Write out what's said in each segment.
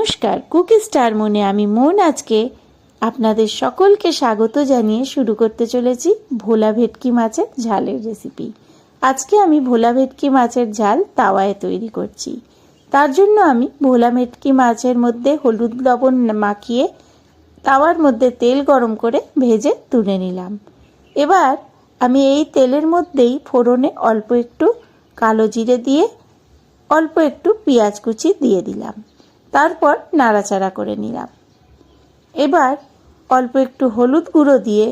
নমস্কার, cookie star মনে আমি মন আজকে আপনাদের সকলকে স্বাগত জানিয়ে শুরু করতে চলেছি ভোলা ভেটকি মাছের ঝালের রেসিপি। আজকে আমি ভোলা ভেটকি মাছের ঝাল তাওয়ায় তৈরি করছি। তার জন্য আমি ভোলা ভেটকি মাছের মধ্যে হলুদ লবণ মাখিয়ে তাওয়ার মধ্যে তেল গরম করে ভেজে তুলে নিলাম। এবার আমি এই তেলের মধ্যেই ফোড়নে অল্প একটু কালো জিরে দিয়ে অল্প একটু পেঁয়াজ কুচি দিয়ে দিলাম। তারপর নাড়াচাড়া করে নিলাম। এবার অল্প একটু হলুদ গুঁড়ো দিয়ে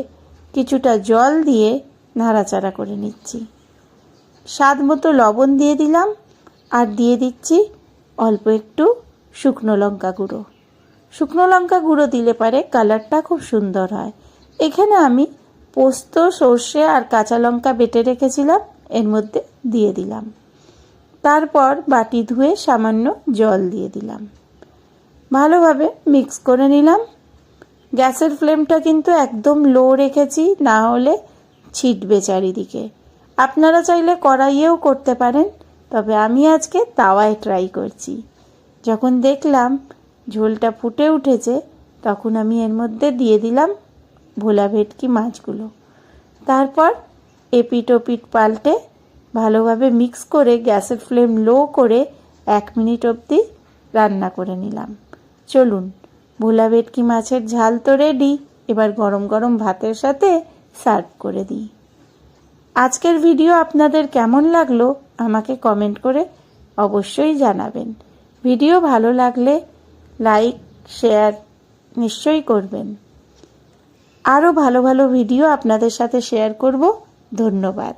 কিছুটা জল দিয়ে নাড়াচাড়া করে নিচ্ছি। স্বাদ মতো লবণ দিয়ে দিলাম আর দিয়ে দিচ্ছি অল্প একটু শুকনো লঙ্কা গুঁড়ো। শুকনো লঙ্কা গুঁড়ো দিলে পারে কালারটা খুব সুন্দর হয়। এখানে আমি পোস্ত, সর্ষে আর কাঁচা লঙ্কা বেটে রেখেছিলাম, এর মধ্যে দিয়ে দিলাম। তারপর বাটি ধুয়ে সামান্য জল দিয়ে দিলাম। ভালোভাবে মিক্স করে নিলাম। গ্যাসের ফ্লেমটা কিন্তু একদম লো রেখেছি, না হলে ছিটবে চারিদিকে। আপনারা চাইলে কড়াইয়েও করতে পারেন, তবে আমি আজকে তাওয়ায় ট্রাই করছি। যখন দেখলাম ঝোলটা ফুটে উঠেছে, তখন আমি এর মধ্যে দিয়ে দিলাম ভোলা ভেটকি মাছগুলো। তারপর এপিট ওপিট পাল্টে ভালোভাবে মিক্স করে গ্যাসের ফ্লেম লো করে 1 মিনিট অবধি রান্না করে নিলাম। চলুন, ভোলা ভেটকি মাছের ঝাল তো রেডি। এবার গরম গরম ভাতের সাথে সার্ভ করে দিই। আজকের ভিডিও আপনাদের কেমন লাগলো আমাকে কমেন্ট করে অবশ্যই জানাবেন। ভিডিও ভালো লাগলে লাইক শেয়ার নিশ্চয়ই করবেন। আরও ভালো ভালো ভিডিও আপনাদের সাথে শেয়ার করব। ধন্যবাদ।